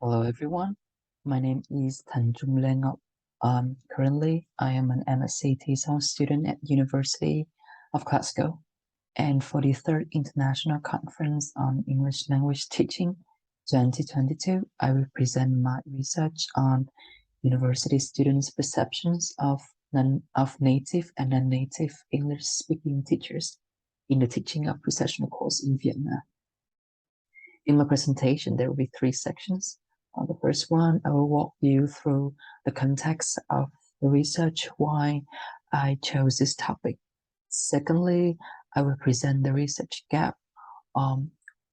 Hello everyone, my name is Trung. Currently, I am an MSc TESOL student at University of Glasgow, and for the third International Conference on English Language Teaching 2022, I will present my research on university students' perceptions of native and non-native English-speaking teachers in the teaching of professional course in Vietnam. In my presentation, there will be three sections. The first one, I will walk you through the context of the research, why I chose this topic. Secondly, I will present the research gap,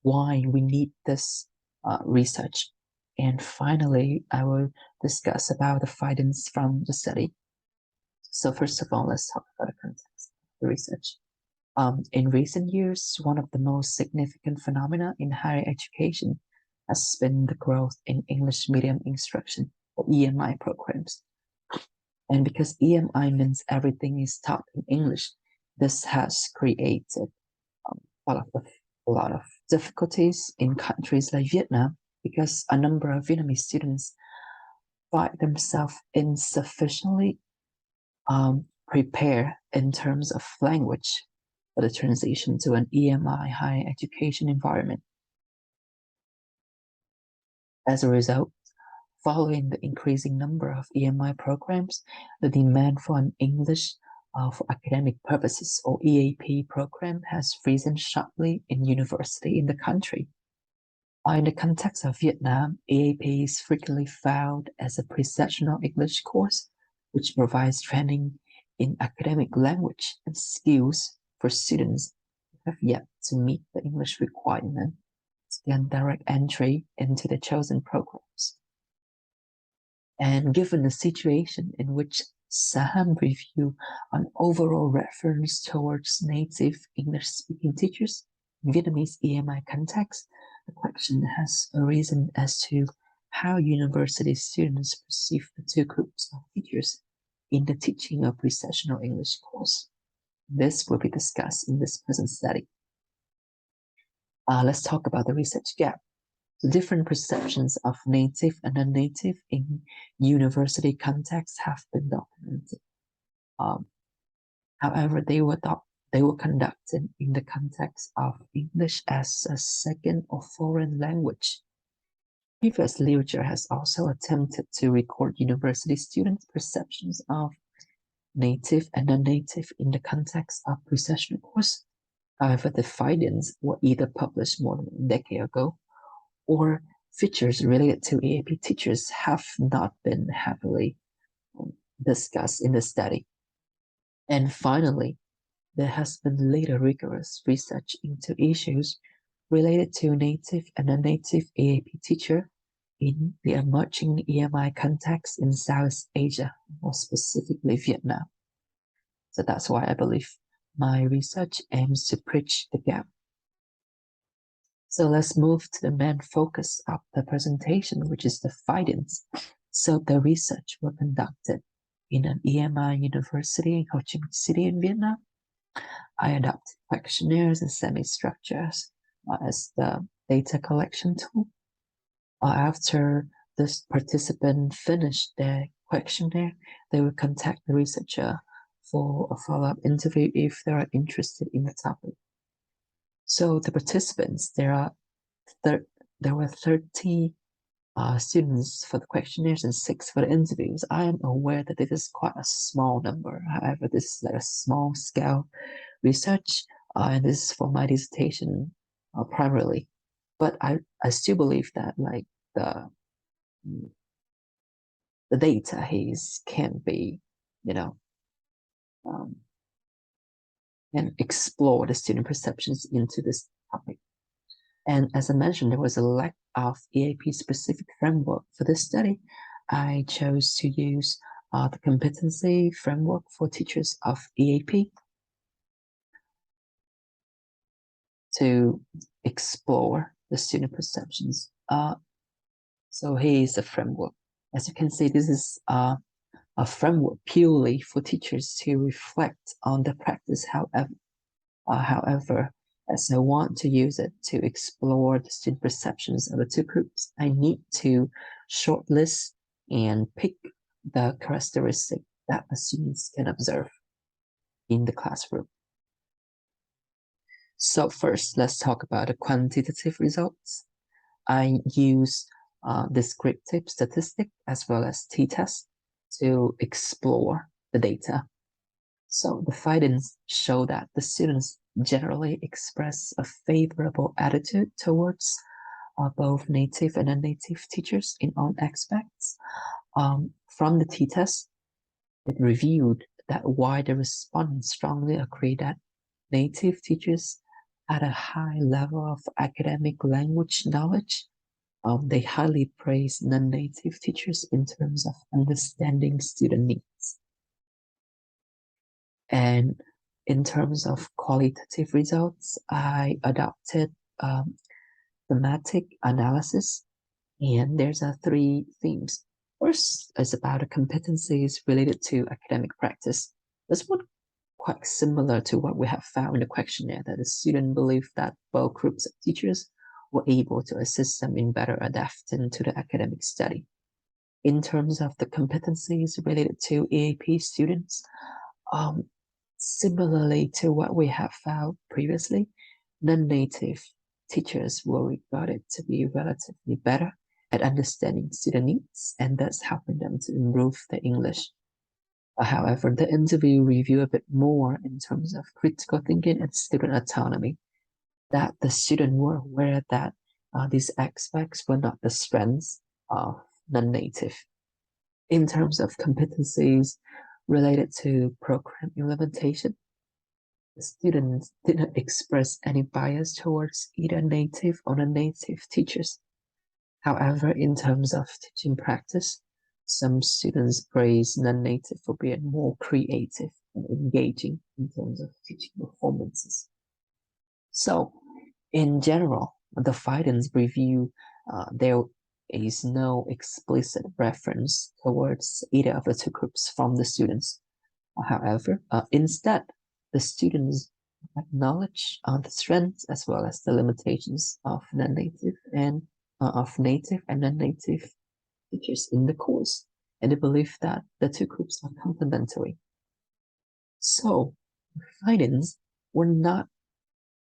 why we need this research. And finally, I will discuss about the findings from the study. So first of all, let's talk about the context of the research. In recent years, one of the most significant phenomena in higher education has been the growth in English medium instruction, or EMI programs. And because EMI means everything is taught in English, this has created a lot of difficulties in countries like Vietnam, because a number of Vietnamese students find themselves insufficiently prepared in terms of language for the transition to an EMI higher education environment. As a result, following the increasing number of EMI programs, the demand for an English for academic purposes or EAP program has risen sharply in university in the country. In the context of Vietnam, EAP is frequently found as a pre-sessional English course, which provides training in academic language and skills for students who have yet to meet the English requirement to gain direct entry into the chosen programs. And given the situation in which some review an overall reference towards native English-speaking teachers in Vietnamese EMI context, the question has arisen as to how university students perceive the two groups of teachers in the teaching of pre-sessional English course. This will be discussed in this present study. Let's talk about the research gap. The different perceptions of native and non-native in university contexts have been documented. However, they were conducted in the context of English as a second or foreign language. Previous literature has also attempted to record university students' perceptions of native and non-native in the context of pre-sessional course. However, the findings were either published more than a decade ago, or features related to EAP teachers have not been heavily discussed in the study. And finally, there has been later rigorous research into issues related to native and non-native EAP teacher in the emerging EMI context in Southeast Asia, more specifically Vietnam. So that's why I believe my research aims to bridge the gap. So let's move to the main focus of the presentation, which is the findings. So the research was conducted in an EMI university in Ho Chi Minh City in Vietnam. I adopted questionnaires and semi-structures as the data collection tool. After this participant finished their questionnaire, they will contact the researcher for a follow-up interview if they are interested in the topic. So the participants, there were 30 students for the questionnaires and 6 for the interviews. I am aware that this is quite a small number. However, this is like a small scale research, and this is for my dissertation primarily. But I still believe that like the data can be, and explore the student perceptions into this topic. And as I mentioned, there was a lack of EAP-specific framework for this study. I chose to use the competency framework for teachers of EAP to explore the student perceptions. So here is the framework. As you can see, this is a framework purely for teachers to reflect on the practice. However, As I want to use it to explore the student perceptions of the two groups, I need to shortlist and pick the characteristics that the students can observe in the classroom. So first, let's talk about the quantitative results. I use descriptive statistic as well as t-test to explore the data. So the findings show that the students generally express a favorable attitude towards both native and non-native teachers in all aspects. From the t-test, it reviewed that while the respondents strongly agree that native teachers had a high level of academic language knowledge, they highly praise non-native teachers in terms of understanding student needs. And in terms of qualitative results, I adopted thematic analysis, and there's three themes. First is about the competencies related to academic practice. This one quite similar to what we have found in the questionnaire, that the student believed that both groups of teachers were able to assist them in better adapting to the academic study. In terms of the competencies related to EAP students, similarly to what we have found previously, non-native teachers were regarded to be relatively better at understanding student needs and thus helping them to improve their English. However, the interview reviewed a bit more in terms of critical thinking and student autonomy, that the students were aware that these aspects were not the strengths of non-native. In terms of competencies related to program implementation, the students did not express any bias towards either native or non-native teachers. However, in terms of teaching practice, some students praise non-native for being more creative and engaging in terms of teaching performances. So, in general, the findings review, there is no explicit reference towards either of the two groups from the students. However, instead, the students acknowledge the strengths as well as the limitations of non-native and of native and non-native teachers in the course, and they believe that the two groups are complementary. So, the findings were not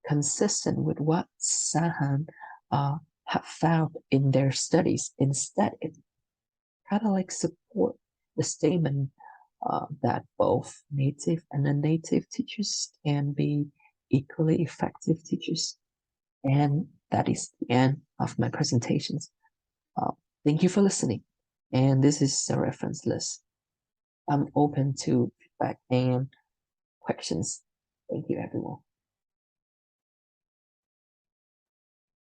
consistent with what Sahan have found in their studies. Instead, it kind of like support the statement that both native and non-native teachers can be equally effective teachers. And that is the end of my presentations. Thank you for listening. And this is a reference list. I'm open to feedback and questions. Thank you, everyone.